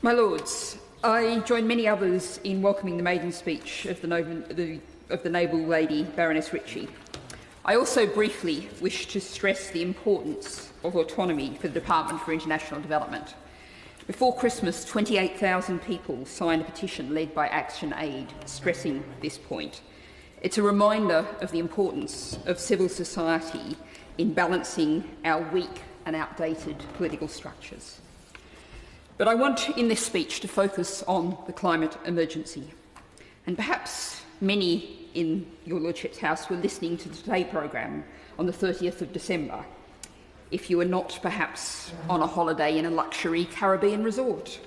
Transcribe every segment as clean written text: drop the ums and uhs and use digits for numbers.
My Lords, I join many others in welcoming the maiden speech of the noble lady Baroness Ritchie. I also briefly wish to stress the importance of autonomy for the Department for International Development. Before Christmas, 28,000 people signed a petition led by Action Aid stressing this point. It's a reminder of the importance of civil society in balancing our weak and outdated political structures. But I want in this speech to focus on the climate emergency. And perhaps many in your Lordship's House were listening to the Today programme on the 30th of December, if you were not perhaps on a holiday in a luxury Caribbean resort.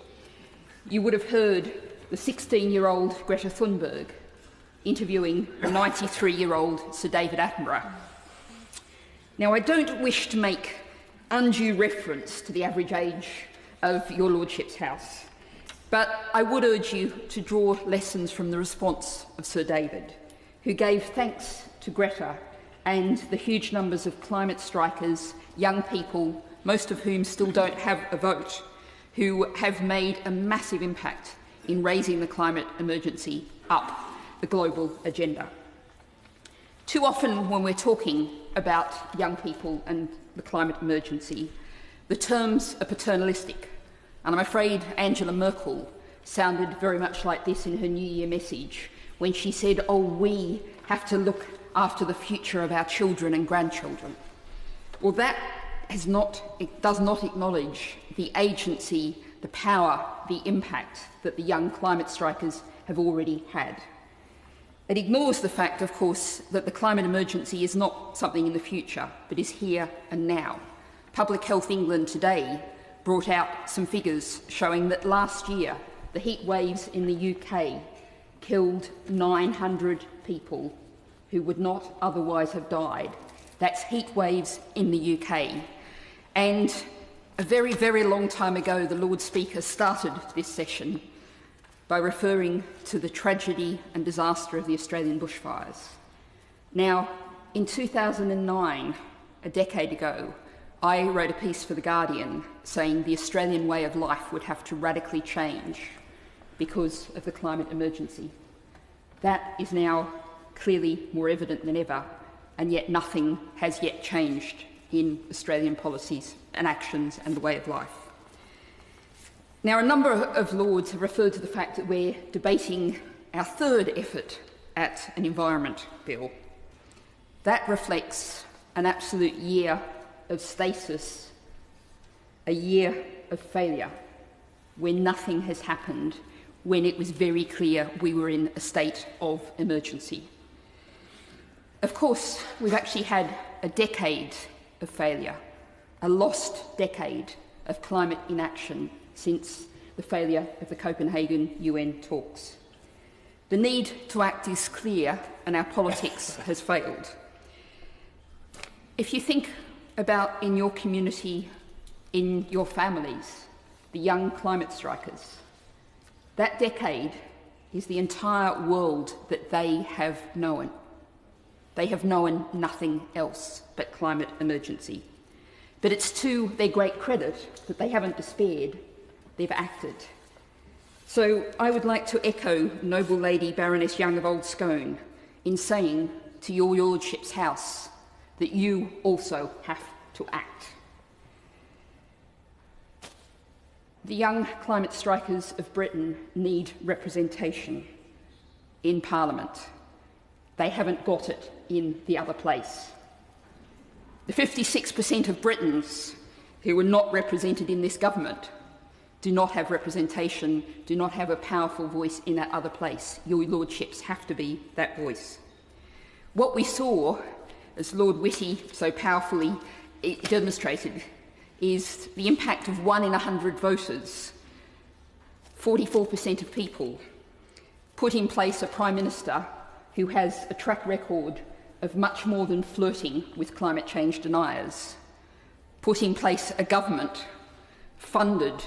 You would have heard the 16-year-old Greta Thunberg interviewing the 93-year-old Sir David Attenborough. Now, I don't wish to make undue reference to the average age of your Lordship's House, but I would urge you to draw lessons from the response of Sir David, who gave thanks to Greta and the huge numbers of climate strikers, young people, most of whom still don't have a vote, who have made a massive impact in raising the climate emergency up the global agenda. Too often when we're talking about young people and the climate emergency, the terms are paternalistic, and I'm afraid Angela Merkel sounded very much like this in her New Year message when she said, "Oh, we have to look after the future of our children and grandchildren." Well, that does not acknowledge the agency, the power, the impact that the young climate strikers have already had. It ignores the fact, of course, that the climate emergency is not something in the future, but is here and now. Public Health England today brought out some figures showing that last year the heat waves in the UK killed 900 people who would not otherwise have died. That's heat waves in the UK. And a very, very long time ago, the Lord Speaker started this session by referring to the tragedy and disaster of the Australian bushfires. Now, in 2009, a decade ago, I wrote a piece for The Guardian saying the Australian way of life would have to radically change because of the climate emergency. That is now clearly more evident than ever, and yet nothing has yet changed in Australian policies and actions and the way of life. Now, a number of Lords have referred to the fact that we're debating our third effort at an environment bill. That reflects an absolute year of stasis, a year of failure, when nothing has happened, when it was very clear we were in a state of emergency. Of course, we've actually had a decade of failure, a lost decade of climate inaction since the failure of the Copenhagen UN talks. The need to act is clear, and our politics has failed. If you think about in your community, in your families, the young climate strikers, that decade is the entire world that they have known. They have known nothing else but climate emergency. But it's to their great credit that they haven't despaired, they've acted. So I would like to echo noble lady Baroness Young of Old Scone in saying to your Lordship's House that you also have to act. The young climate strikers of Britain need representation in Parliament. They haven't got it in the other place. The 56% of Britons who are not represented in this government do not have representation, do not have a powerful voice in that other place. Your Lordships have to be that voice. What we saw, as Lord Whitty so powerfully demonstrated, is the impact of 1 in 100 voters, 44% of people, put in place a Prime Minister who has a track record of much more than flirting with climate change deniers, put in place a government funded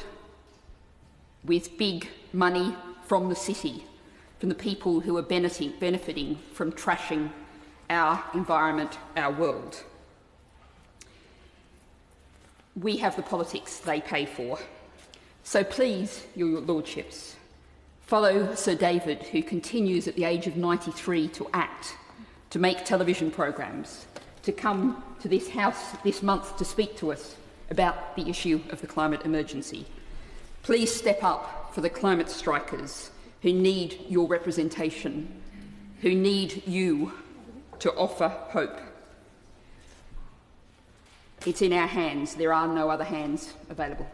with big money from the city, from the people who are benefiting from trashing our environment, our world. We have the politics they pay for. So please, your lordships, follow Sir David, who continues at the age of 93 to act, to make television programmes, to come to this House this month to speak to us about the issue of the climate emergency. Please step up for the climate strikers who need your representation, who need you to offer hope. It's in our hands. There are no other hands available.